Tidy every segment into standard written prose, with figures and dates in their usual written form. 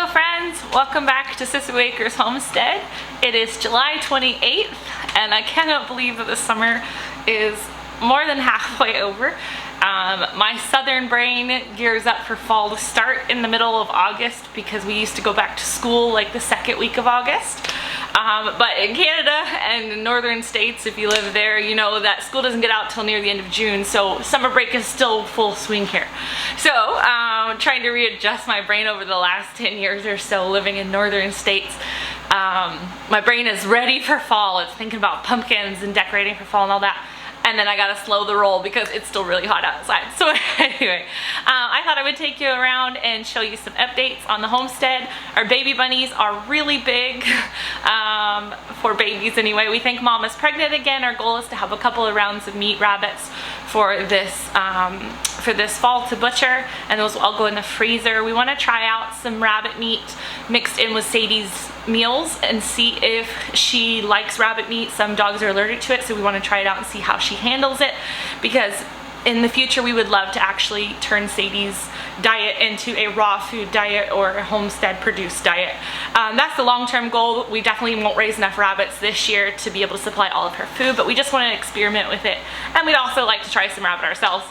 Hello friends, welcome back to Sissiboo Homestead. It is July 28th and I cannot believe that the summer is more than halfway over. My southern brain gears up for fall to start in the middle of August because we used to go back to school like the second week of August. But in Canada and in northern states, if you live there, you know that school doesn't get out till near the end of June, so summer break is still full swing here. So trying to readjust my brain over the last 10 years or so living in northern states. My brain is ready for fall. It's thinking about pumpkins and decorating for fall and all that. And then I gotta slow the roll because it's still really hot outside. So anyway, I thought I would take you around and show you some updates on the homestead. Our baby bunnies are really big, for babies anyway. We think mom is pregnant again. Our goal is to have a couple of rounds of meat rabbits for this fall to butcher, and those will all go in the freezer. We want to try out some rabbit meat mixed in with Sadie's meals and see if she likes rabbit meat. Some dogs are allergic to it, so we want to try it out and see how she handles it, because in the future we would love to actually turn Sadie's diet into a raw food diet or a homestead produced diet. That's the long-term goal. We definitely won't raise enough rabbits this year to be able to supply all of her food, but we just want to experiment with it, and we'd also like to try some rabbit ourselves.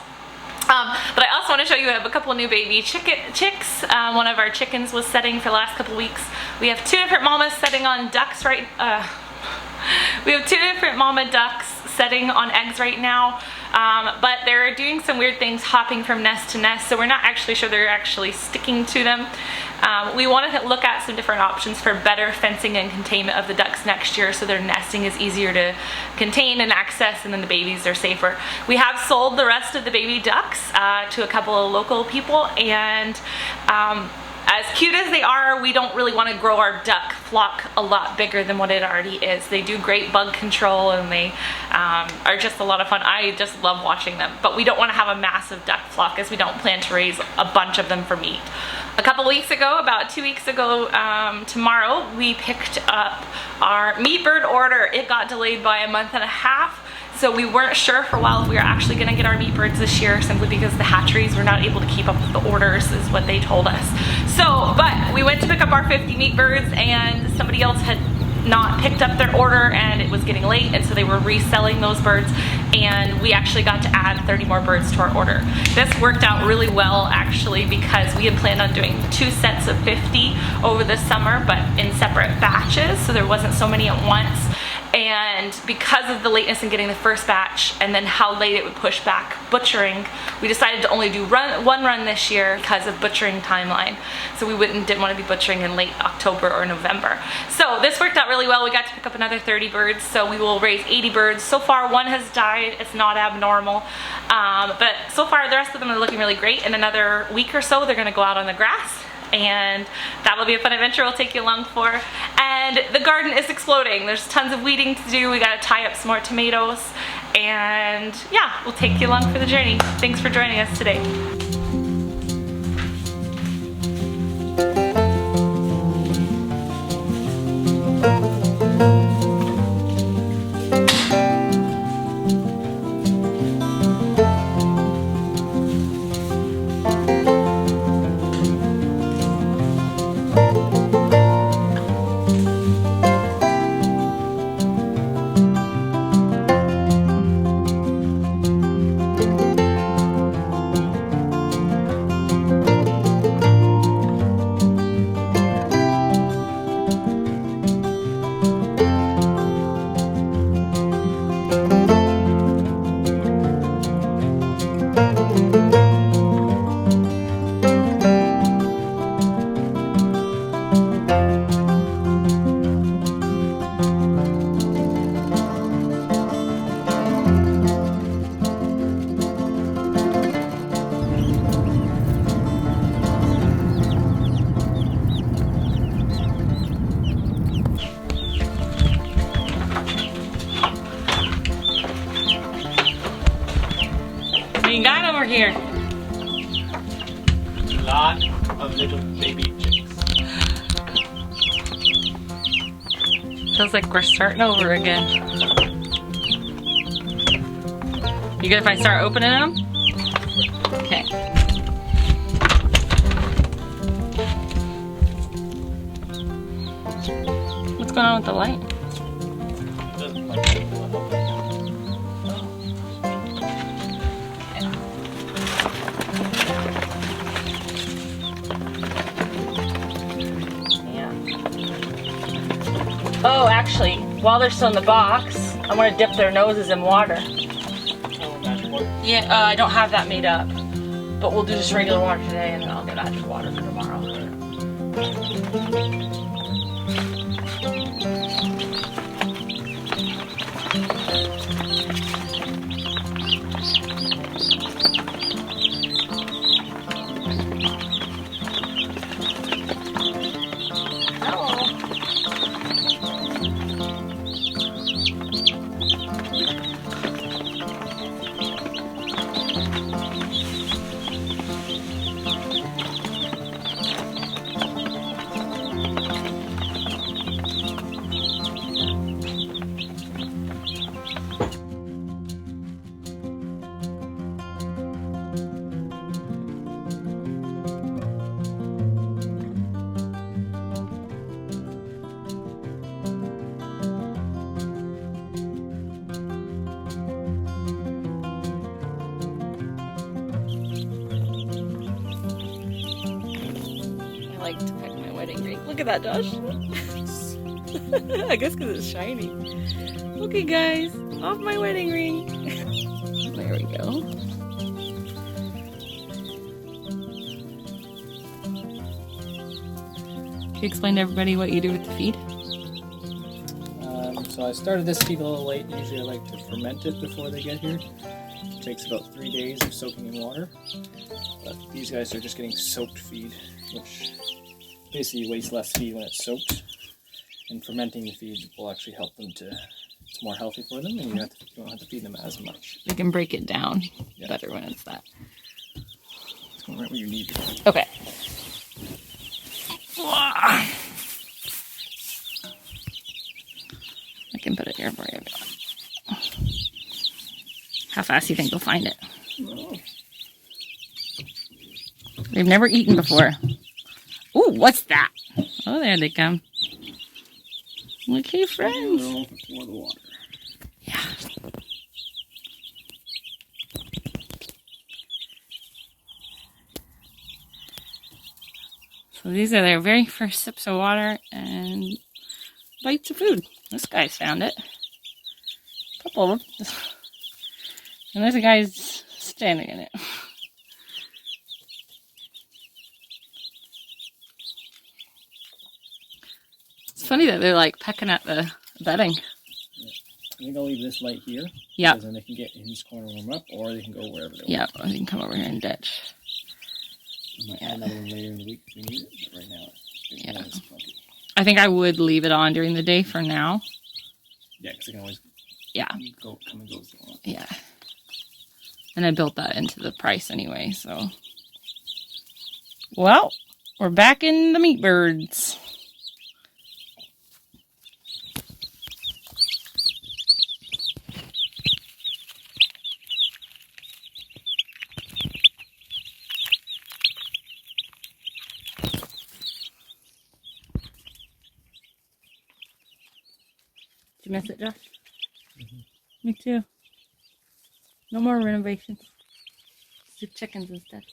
But I also want to show you we have a couple new baby chicks. One of our chickens was setting for the last couple weeks. We have two different mamas setting on ducks we have two different mama ducks setting on eggs right now, but they're doing some weird things, hopping from nest to nest, so we're not actually sure they're actually sticking to them. We wanted to look at some different options for better fencing and containment of the ducks next year, so their nesting is easier to contain and access, and then the babies are safer. We have sold the rest of the baby ducks to a couple of local people, and as cute as they are, we don't really want to grow our duck flock a lot bigger than what it already is. They do great bug control, and they are just a lot of fun. I just love watching them, but we don't want to have a massive duck flock as we don't plan to raise a bunch of them for meat. A couple weeks ago, about 2 weeks ago tomorrow, we picked up our meat bird order. It got delayed by a month and a half. So we weren't sure for a while if we were actually going to get our meat birds this year, simply because the hatcheries were not able to keep up with the orders, is what they told us. So, but we went to pick up our 50 meat birds, and somebody else had not picked up their order, and it was getting late, and so they were reselling those birds, and we actually got to add 30 more birds to our order. This worked out really well actually, because we had planned on doing 2 sets of 50 over the summer, but in separate batches, so there wasn't so many at once. And because of the lateness in getting the first batch and then how late it would push back butchering, we decided to only do one run this year because of butchering timeline. So we didn't want to be butchering in late October or November. So this worked out really well. We got to pick up another 30 birds, so we will raise 80 birds. So far one has died. It's not abnormal. But so far the rest of them are looking really great. In another week or so they're going to go out on the grass, and that'll be a fun adventure we'll take you along for. And the garden is exploding. There's tons of weeding to do. We gotta tie up some more tomatoes, and yeah, we'll take you along for the journey. Thanks for joining us today. What you got over here? A lot of little baby chicks. Feels like we're starting over again. You good if I start opening them? Okay. going on with the light? It doesn't like it. Yeah. Oh, actually, while they're still in the box, I want to dip their noses in water. Oh, magic water. Yeah, I don't have that made up, but we'll do just regular water today, and then I'll get magic water for tomorrow. I like to pick my wedding ring. Look at that, Josh. I guess because it's shiny. Okay, guys, off my wedding ring. There we go. Can you explain to everybody what you do with the feed? So I started this feed a little late. Usually I like to ferment it before they get here. It takes about 3 days of soaking in water. But these guys are just getting soaked feed, which basically wastes less feed when it's soaked. And fermenting the feed will actually help them to, it's more healthy for them, and you don't have to feed them as much. You can break it down better when it's that. It's going right where you need it. Okay. I can put it here for you. How fast do you think they'll find it? Oh. They've never eaten before. Ooh, what's that? Oh, there they come. Okay, friends. Before the water. Yeah. So these are their very first sips of water and bites of food. This guy's found it. A couple of them. And there's a guy's standing in it. It's funny that they're like pecking at the bedding. Yeah. I think I'll leave this light here. Yeah. Because then they can get in this corner warm up, or they can go wherever they want. Yeah, or they can come over here and ditch. I might add another one later in the week if we need it, but right now it's plenty. I think I would leave it on during the day for now. Yeah, because they can always come and go if they want. Yeah. And I built that into the price anyway, so. Well, we're back in the meat birds. Did you miss it, Josh? Mm-hmm. Me too. No more renovations. Just chickens instead.